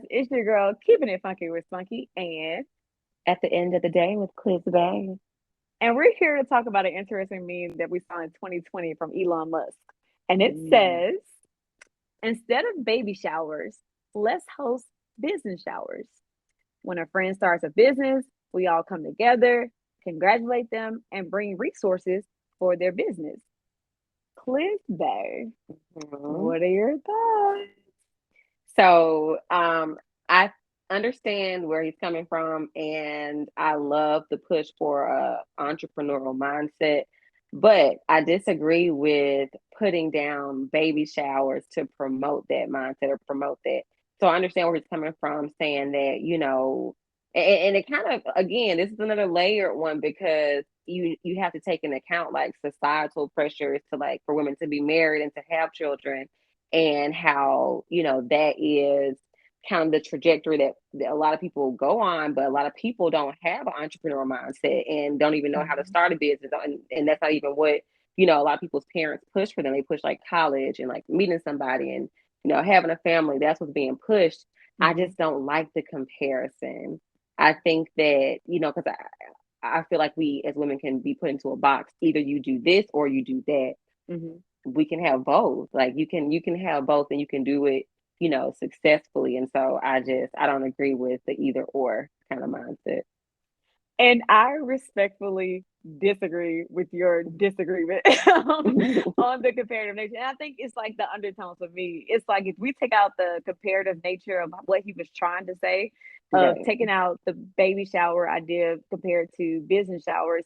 It's your girl keeping it funky with Spunky, and at the end of the day with Cliz Bay. And we're here to talk about an interesting meme that we saw in 2020 from Elon Musk. And it Mm. says, instead of baby showers, let's host business showers. When a friend starts a business, we all come together, congratulate them, and bring resources for their business. Cliz Bay, Mhm. what are your thoughts? I understand where he's coming from, and I love the push for a entrepreneurial mindset, but I disagree with putting down baby showers to promote that mindset or promote that. So I understand where he's coming from, saying that, and it kind of, again, this is another layered one because you have to take into account like societal pressures to like for women to be married and to have children, and how that is kind of the trajectory that a lot of people go on, but a lot of people don't have an entrepreneurial mindset and don't even know how to Mhm. start a business, and that's not even what a lot of people's parents push for them. They push like college and like meeting somebody and having a family. That's what's being pushed. I Mhm. just don't like the comparison. I think that because I feel like we as women can be put into a box. Either you do this or you do that. Mhm. We can have both. Like you can have both and you can do it, successfully. And so I don't agree with the either or kind of mindset. And I respectfully disagree with your disagreement on the comparative nature. And I think it's like the undertones of me. It's like if we take out the comparative nature of what he was trying to say, of Right. taking out the baby shower idea compared to business showers,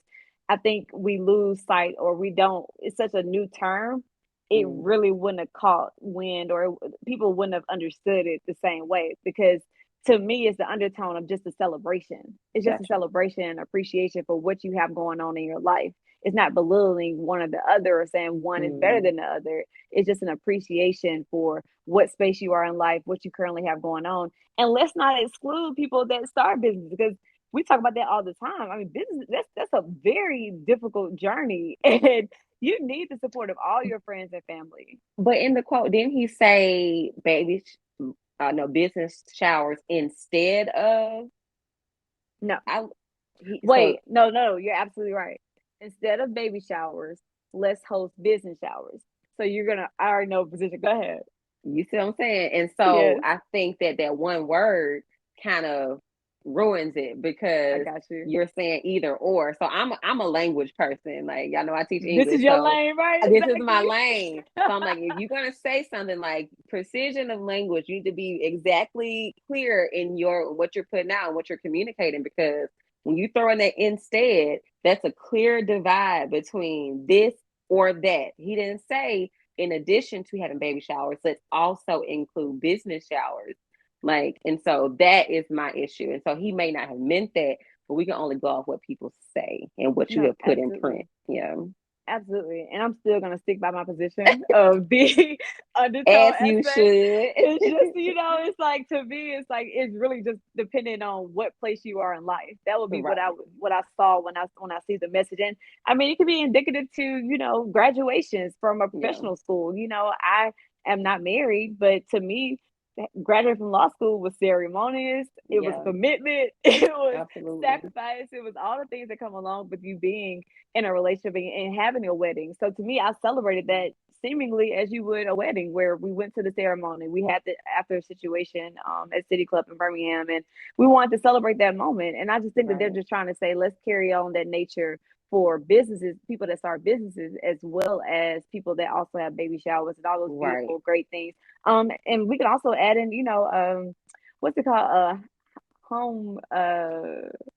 I think we lose sight or we don't, it's such a new term. It Mm, really wouldn't have caught wind or people wouldn't have understood it the same way because to me it's the undertone of just a celebration. It's just a gotcha. celebration and appreciation for what you have going on in your life. It's not belittling one or the other or saying one is better Mm, than the other. It's just an appreciation for what space you are in life, what you currently have going on. And let's not exclude people that start business because we talk about that all the time. I mean, business that's a very difficult journey and you need the support of all your friends and family. but in the quote, didn't he say no, business showers instead of No, I he so wait, no, you're absolutely right. Instead of baby showers, let's host business showers. So you're gonna, I already know position. Go ahead. You see what I'm saying? And so Yes, I think that one word kind of ruins it I because got you. you're saying either or. So I'm a language person. Like y'all know I teach This is English, your so lane, right? this is my Exactly. lane. So I'm like, if you're gonna say something like precision of language, you need to be exactly clear in your what you're putting out and what you're communicating, because when you throw in that instead, that's a clear divide between this or that. He didn't say in addition to having baby showers, let's also include business showers. Like, and so that is my issue. And so he may not have meant that, but we can only go off what people say and what you No, have put in print. absolutely. Yeah. Absolutely. And I'm still gonna stick by my position of the undertone As you aspect. should. It's just, it's like to me, it's like it's really just depending on what place you are in life. That would be what I Right. what I saw when I see the message. And I mean it could be indicative to, graduations from a Yeah. professional school. I am not married, but to me, graduating from law school was ceremonious, it was Yeah. commitment, it was Absolutely. sacrifice, it was all the things that come along with you being in a relationship and having a wedding. So to me, I celebrated that seemingly as you would a wedding, where we went to the ceremony. We had the after situation at City Club in Birmingham, and we wanted to celebrate that moment. And I just think that they're Right. just trying to say, let's carry on that nature for businesses, people that start businesses, as well as people that also have baby showers and all those Right. beautiful, great things. And we can also add in, what's it called? Home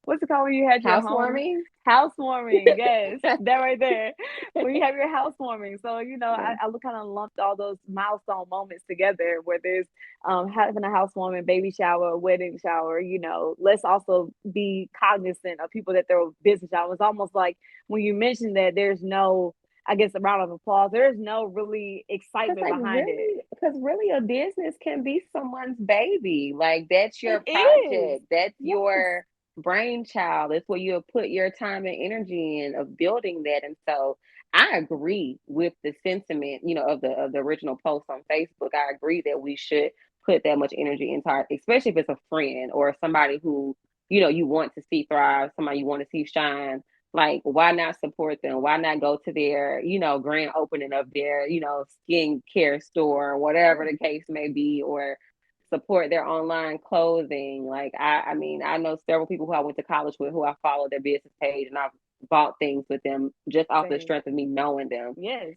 what's it called when you had your home Housewarming. housewarming? Yes, that right there. When you have your housewarming. So, Yeah. I kind of lumped all those milestone moments together where there's having a housewarming, baby shower, wedding shower, let's also be cognizant of people that throw business showers. It's almost like when you mentioned that there's no, I guess, a round of applause, there's no really excitement behind it. Because really, a business can be someone's baby. Like that's It your is. project. That's Yes. your brainchild. It's where you have put your time and energy in of building that. And so I agree with the sentiment, of the original post on Facebook. I agree that we should put that much energy into our, especially if it's a friend or somebody who, you want to see thrive, somebody you want to see shine. Like, why not support them? Why not go to their, grand opening of their, skincare store, whatever the case may be, or support their online clothing. Like, I mean, I know several people who I went to college with who I follow their business page, and I've bought things with them just off the Same. strength of me knowing them, Yes.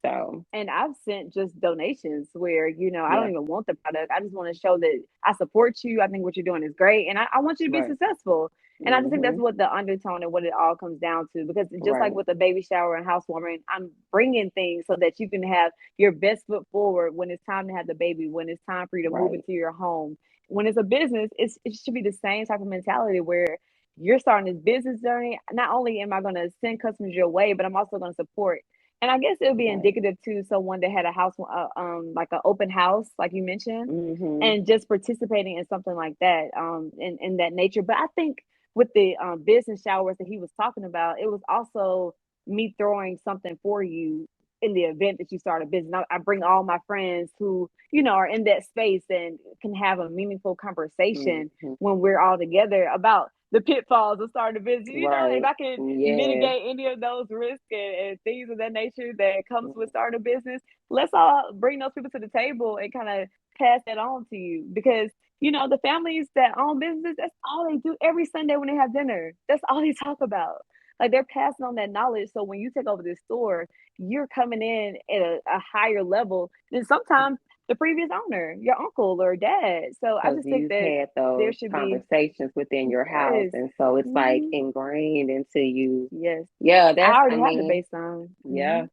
so And I've sent just donations where, I don't yeah, even want the product. I just want to show that I support you. I think what you're doing is great. And I want you to be right. successful. And I just think that's Hmm. what the undertone and what it all comes down to. Because just like Right, with the baby shower and housewarming, I'm bringing things so that you can have your best foot forward when it's time to have the baby, when it's time for you to move right, into your home. When it's a business, it should be the same type of mentality where you're starting this business journey. Not only am I going to send customers your way, but I'm also going to support, and I guess it would be right. indicative to someone that had a house, like an open house, like you mentioned, Hmm. and just participating in something like that, in that nature. But I think with the business showers that he was talking about, it was also me throwing something for you in the event that you start a business. I bring all my friends who, are in that space and can have a meaningful conversation Hmm. when we're all together about the pitfalls of starting a business. If Right. I can Yeah. mitigate any of those risks and things of that nature that comes with starting a business, let's all bring those people to the table and kind of pass that on to you. Because, the families that own businesses, that's all they do every Sunday when they have dinner. That's all they talk about. Like, they're passing on that knowledge. So when you take over this store, you're coming in at a higher level than sometimes the previous owner, your uncle or dad. So I Because just think you've that had there those should be, conversations within your house. yes. And so it's like Hmm. ingrained into you. Yes. Yeah, I I already have the mean, baseline. yeah,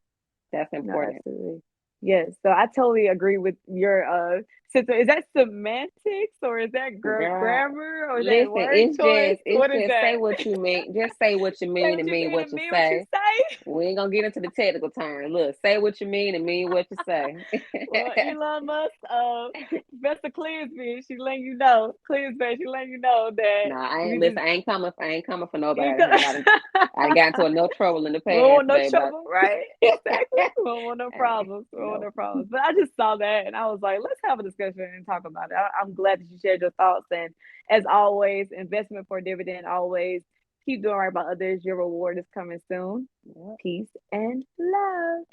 that's No, important. absolutely. Yes. So I totally agree with your is that semantics or is that Girl, grammar or is that listen, word choice? it's What is just say that? what you mean. Just say what you Say mean what and you mean mean what and you mean what you say. say. We ain't gonna get into the technical term. Look, say what you mean and mean what you say. Well, Elon Musk, Professor Clearsby, she letting you know. Clearsby, she letting you know that Nah, I ain't we just listen. I ain't coming for you nobody, go. honey. I done got into no trouble in the We don't past, want no baby. trouble, right? Exactly. We don't want no problems. We don't want No. no problems. But I just saw that and I was like, let's have a discussion and talk about it. I'm glad that you shared your thoughts. And as always, investment for dividend, always keep doing right by others. Your reward is coming soon. Yeah. Peace and love.